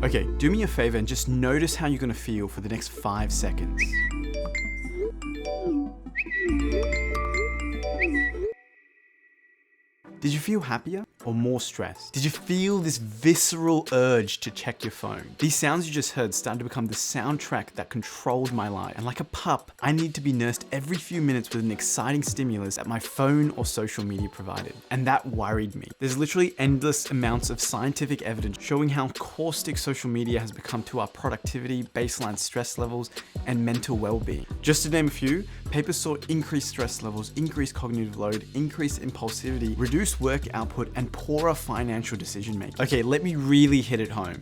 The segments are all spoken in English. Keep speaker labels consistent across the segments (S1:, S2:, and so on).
S1: Okay, do me a favor and just notice how you're gonna feel for the next 5 seconds. Did you feel happier or more stressed? Did you feel this visceral urge to check your phone? These sounds you just heard started to become the soundtrack that controlled my life. And like a pup, I need to be nursed every few minutes with an exciting stimulus that my phone or social media provided. And that worried me. There's literally endless amounts of scientific evidence showing how caustic social media has become to our productivity, baseline stress levels, and mental well-being. Just to name a few, papers saw increased stress levels, increased cognitive load, increased impulsivity, reduced work output, and poorer financial decision making. Okay, let me really hit it home.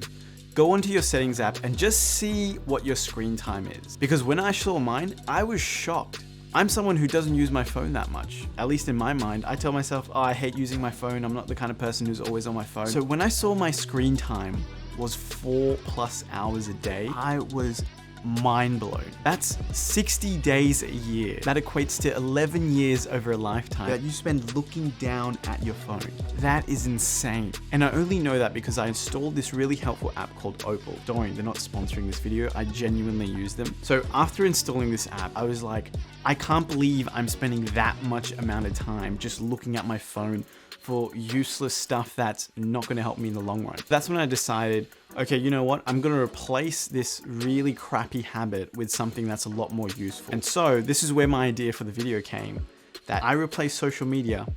S1: Go onto your settings app and just see what your screen time is. Because when I saw mine, I was shocked. I'm someone who doesn't use my phone that much. At least in my mind, I tell myself, oh, I hate using my phone. I'm not the kind of person who's always on my phone. So when I saw my screen time was 4+ hours a day, I was mind blown. That's 60 days a year. That equates to 11 years over a lifetime that you spend looking down at your phone. That is insane. And I only know that because I installed this really helpful app called Opal. Don't worry, they're not sponsoring this video. I genuinely use them. So after installing this app, I was like, I can't believe I'm spending that much amount of time just looking at my phone for useless stuff that's not going to help me in the long run. That's when I decided, okay, you know what? I'm going to replace this really crappy habit with something that's a lot more useful. And so this is where my idea for the video came, that I replace social media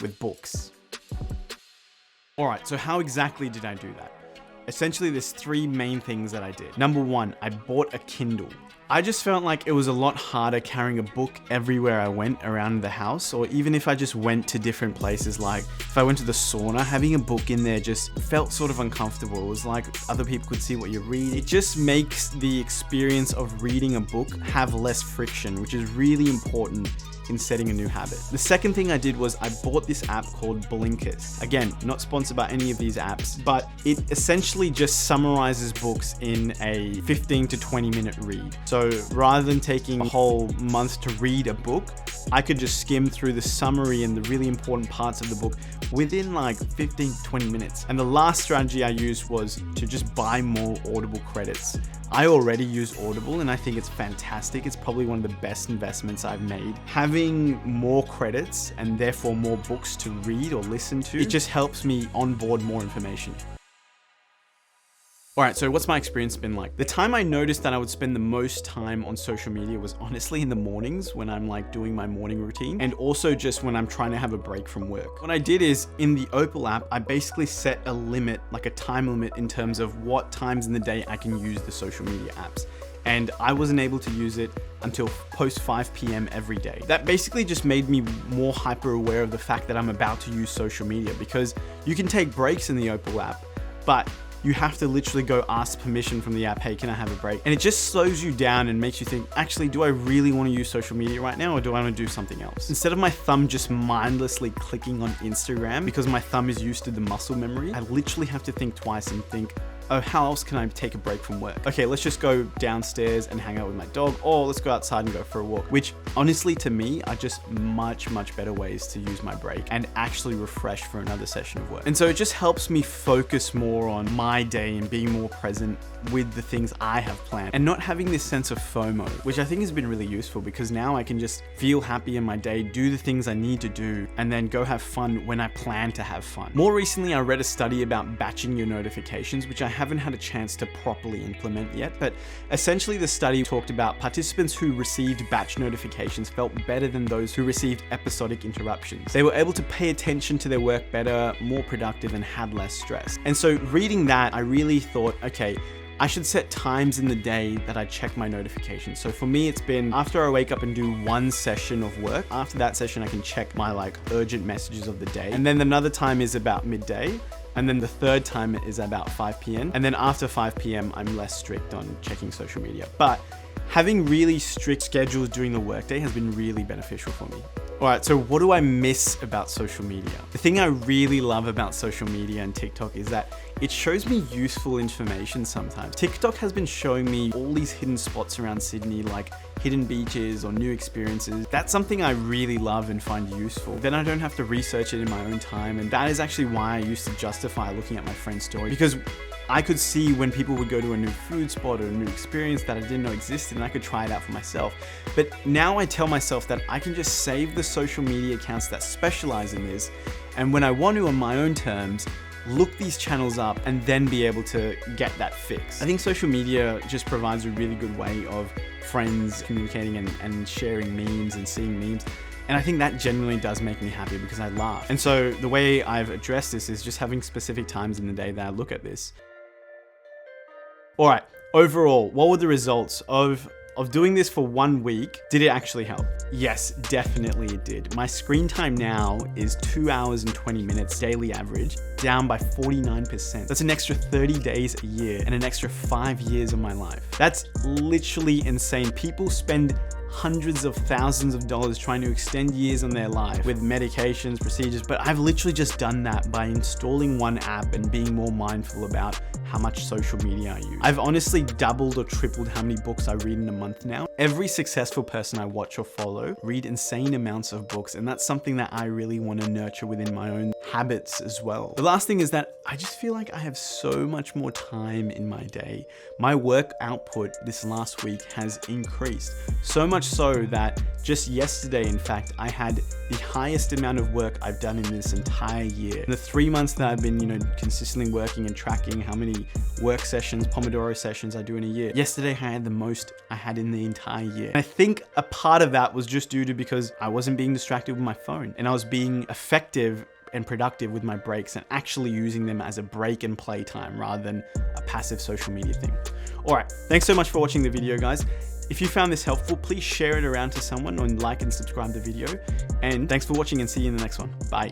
S1: with books. All right, so how exactly did I do that? Essentially, there's 3 main things that I did. Number 1, I bought a Kindle. I just felt like it was a lot harder carrying a book everywhere I went around the house, or even if I just went to different places, like if I went to the sauna, having a book in there just felt sort of uncomfortable. It was like other people could see what you read. It just makes the experience of reading a book have less friction, which is really important in setting a new habit. The second thing I did was I bought this app called Blinkist. Again, not sponsored by any of these apps, but it essentially just summarizes books in a 15 to 20 minute read. So rather than taking a whole month to read a book, I could just skim through the summary and the really important parts of the book within like 15 to 20 minutes. And the last strategy I used was to just buy more Audible credits. I already use Audible and I think it's fantastic. It's probably one of the best investments I've made. Having more credits and therefore more books to read or listen to, it just helps me onboard more information. All right, so what's my experience been like? The time I noticed that I would spend the most time on social media was honestly in the mornings when I'm like doing my morning routine, and also just when I'm trying to have a break from work. What I did is in the Opal app, I basically set a limit, like a time limit in terms of what times in the day I can use the social media apps. And I wasn't able to use it until post 5 p.m. every day. That basically just made me more hyper aware of the fact that I'm about to use social media, because you can take breaks in the Opal app, but you have to literally go ask permission from the app, hey, can I have a break? And it just slows you down and makes you think, actually, do I really want to use social media right now, or do I want to do something else? Instead of my thumb just mindlessly clicking on Instagram because my thumb is used to the muscle memory, I literally have to think twice and think, oh, how else can I take a break from work? Okay, let's just go downstairs and hang out with my dog, or let's go outside and go for a walk, which honestly to me are just much better ways to use my break and actually refresh for another session of work. And so it just helps me focus more on my day and being more present with the things I have planned, and not having this sense of FOMO, which I think has been really useful, because now I can just feel happy in my day, do the things I need to do, and then go have fun when I plan to have fun. More recently, I read a study about batching your notifications, which I haven't had a chance to properly implement yet, but essentially the study talked about participants who received batch notifications felt better than those who received episodic interruptions. They were able to pay attention to their work better, more productive, and had less stress. And so reading that, I really thought, okay, I should set times in the day that I check my notifications. So for me, it's been after I wake up and do one session of work. After that session, I can check my like urgent messages of the day. And then another time is about midday. And then the third time is about 5 p.m. And then after 5 p.m., I'm less strict on checking social media. But having really strict schedules during the workday has been really beneficial for me. All right, so what do I miss about social media? The thing I really love about social media and TikTok is that it shows me useful information sometimes. TikTok has been showing me all these hidden spots around Sydney, like hidden beaches or new experiences. That's something I really love and find useful. Then I don't have to research it in my own time. And that is actually why I used to justify looking at my friend's story, because I could see when people would go to a new food spot or a new experience that I didn't know existed, and I could try it out for myself. But now I tell myself that I can just save the social media accounts that specialize in this, and when I want to on my own terms, look these channels up and then be able to get that fix. I think social media just provides a really good way of friends communicating and sharing memes and seeing memes. And I think that genuinely does make me happy because I laugh. And so the way I've addressed this is just having specific times in the day that I look at this. All right, overall, what were the results of doing this for 1 week? Did it actually help? Yes, definitely it did. My screen time now is 2 hours and 20 minutes daily average, down by 49%. That's an extra 30 days a year and an extra 5 years of my life. That's literally insane. People spend hundreds of thousands of dollars trying to extend years on their life with medications, procedures, but I've literally just done that by installing one app and being more mindful about how much social media I use. I've honestly doubled or tripled how many books I read in a month now. Every successful person I watch or follow read insane amounts of books, and that's something that I really want to nurture within my own habits as well. The last thing is that I just feel like I have so much more time in my day. My work output this last week has increased, so much so that just yesterday, in fact, I had the highest amount of work I've done in this entire year. In the 3 months that I've been, consistently working and tracking how many work sessions, Pomodoro sessions I do in a year. Yesterday, I had the most I had in the entire year. And I think a part of that was just due to because I wasn't being distracted with my phone and I was being effective and productive with my breaks and actually using them as a break and play time rather than a passive social media thing. All right, thanks so much for watching the video, guys. If you found this helpful, please share it around to someone and like and subscribe the video. And thanks for watching and see you in the next one. Bye.